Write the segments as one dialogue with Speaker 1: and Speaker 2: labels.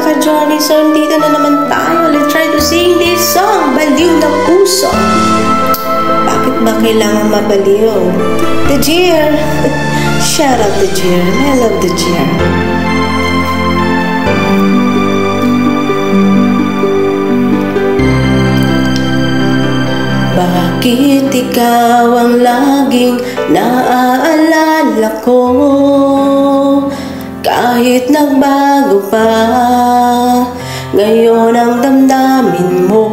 Speaker 1: ka-Johnny, so dito na naman tayo. Let's try to sing this song, Baliw na Puso. Bakit ba kailangan mabaliw? The Jeer. Shout out the Jeer. I love the Jeer. Bakit ikaw ang laging naaalala ko? Kahit nagbago pa, ngayon ang damdamin mo.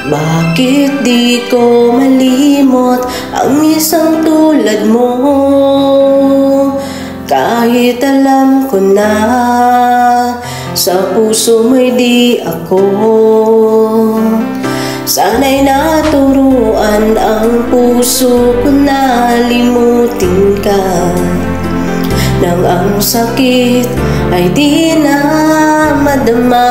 Speaker 1: Bakit di ko malimot ang isang tulad mo? Kahit alam ko na sa puso mo'y di ako. Sana'y naturuan ang puso ko na limutin ka, nang ang sakit ay di na madama.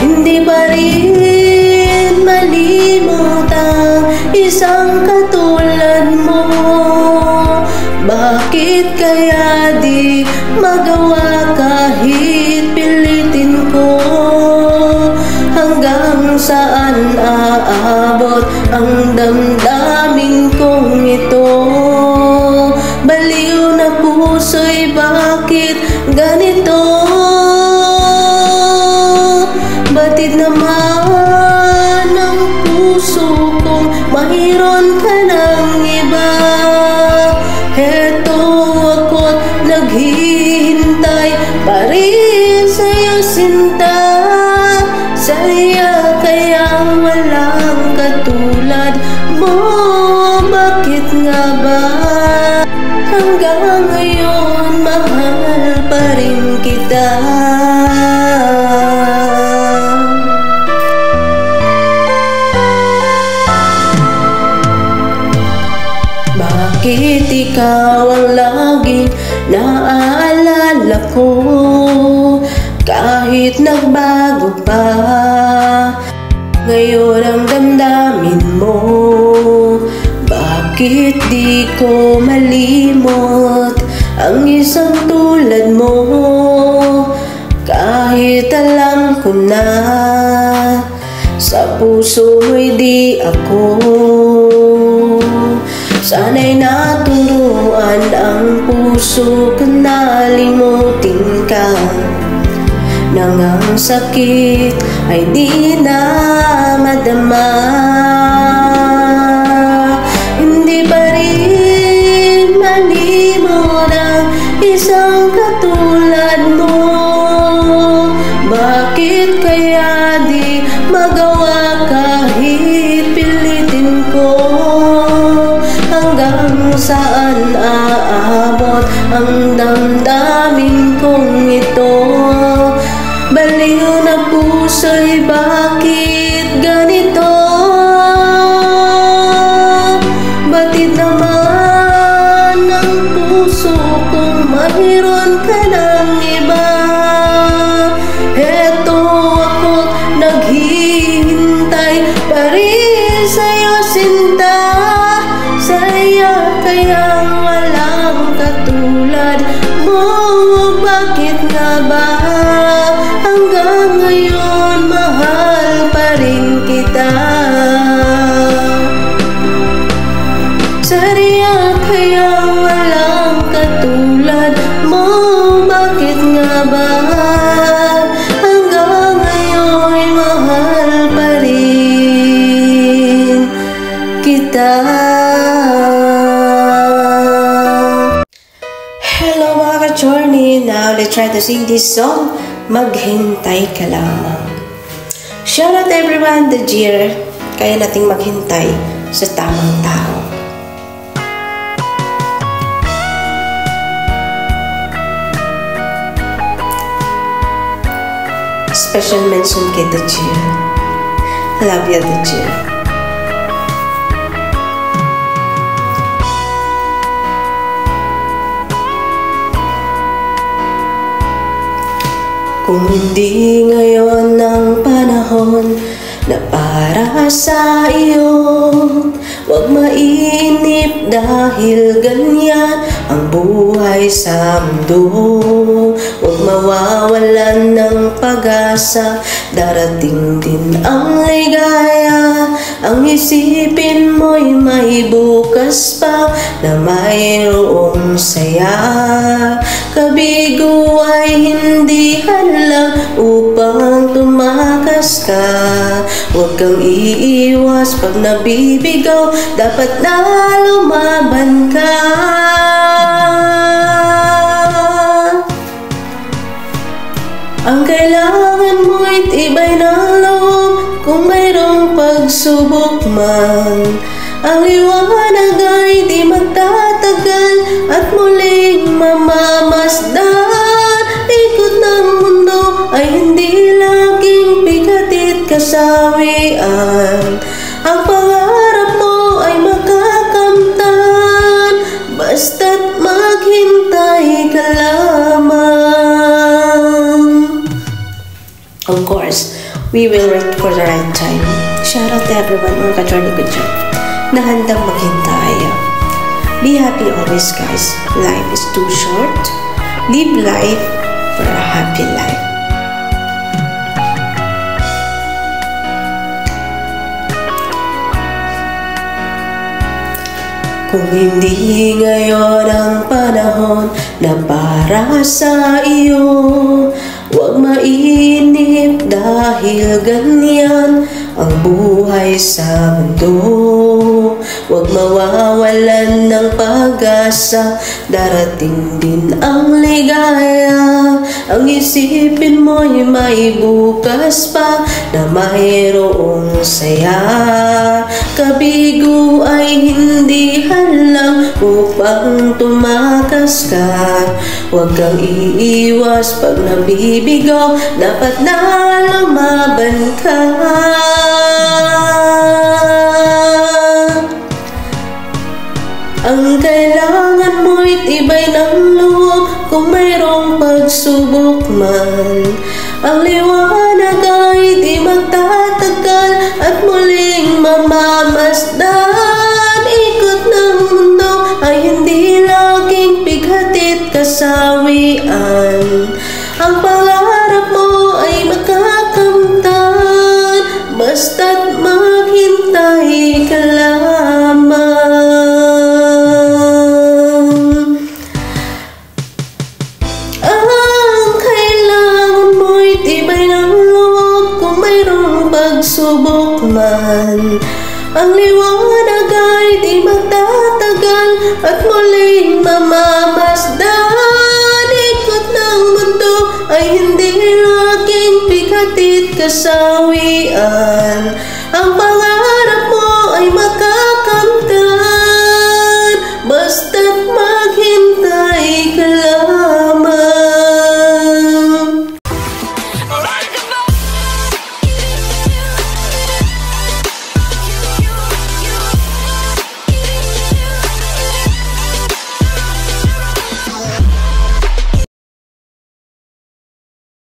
Speaker 1: Hindi pa rin malimot ang isang katulad mo. Bakit kaya di magawa kahit pilitin ko? Hanggang saan aabot ang damdamin kong ito? Baliw na puso'y bakit ganito? Batid naman ang puso kong mayroon ka ng iba. Heto ako't naghihintay pa rin sa'yo, sinta. Saya kaya walang katulad mo. Bakit nga ba hanggang ngayon mahal pa rin kita? Bakit ikaw ang laging naaalala ko? Kahit nagbago pa, ngayon ang damdamin mo. Bakit di ko malimot ang isang tulad mo? Kahit alam ko na sa puso mo'y di ako. Sana'y naturuan ang puso ko na limutin ka, nang ang sakit ay di na madama. Hindi pa rin malimot ang isang katulad mo. Bakit kaya di magawa kahit pilitin ko? Hanggang saan aabot ang damdamin kong ito? Baliw na puso'y bakit ganito? Batid naman ang puso kung mayroon ka ng iba. Heto ako't naghihintay pa rin sa'yo, sinta. Saya kaya walang katulad mo. Bakit nga ba hanggang ngayon mahal pa rin kita? Saya kaya walang katulad mo. Bakit nga ba hanggang ngayon mahal pa rin kita? Hello mga ka-Journey, now let's try to sing this song, Maghintay Ka Lamang. Shout out everyone, the Jeer. Kaya nating maghintay sa tamang tao. Special mention kay the Jeer. Love you, the Jeer. Kung hindi ngayon ang panahon na para sa iyo, Huwag mainip dahil ganyan ang buhay sa mundo. Huwag mawawalan ng pag-asa, darating din ang ligaya. Ang isipin mo'y may bukas pa na mayroong saya. Kabigo ay hindi hadlang upang tumakas ka. Huwag kang iiwas pag nabibigaw, dapat na lumaban ka. Ang kailangan mo'y tibay ng loob kung mayroong pagsubok man. Ang liwanag ay di magtatagal at muling mamamasdan. Ikot ng mundo ay hindi laging bigatit kasawian. Ang pangarap mo ay makakamtan, basta't maghintay ka lamang. Of course, we will wait for the right time. Shout out to everyone, mga ka-journey ko dyan, na handang maghintay. Be happy always, guys. Life is too short. Live life for a happy life. Kung hindi ngayon ang panahon na para sa iyo, huwag mainip dahil ganyan ang buhay sa mundo. Huwag mawawalan ng pag-asa, darating din ang ligaya. Ang isipin mo'y may bukas pa na mayroong saya. Kabigo ay hindi hadlang upang tumakas ka. Huwag kang iiwas pag nabibigaw, dapat na lumaban ka. Ang kailangan mo'y tibay ng loob kung mayroong pagsubok man. Ang liwanag ay di magtatagal at muling mamamasdan. Ikot ng mundo ay hindi laging bighatit kasawian. Ang pangarap mo ay makakamtan, basta't maghintay ka lamang. Pagsubok man, ang liwanag ay di magtatagal at muling mamamasdan. Ikot ng mundo ay hindi laging bigatit kasawian. Ang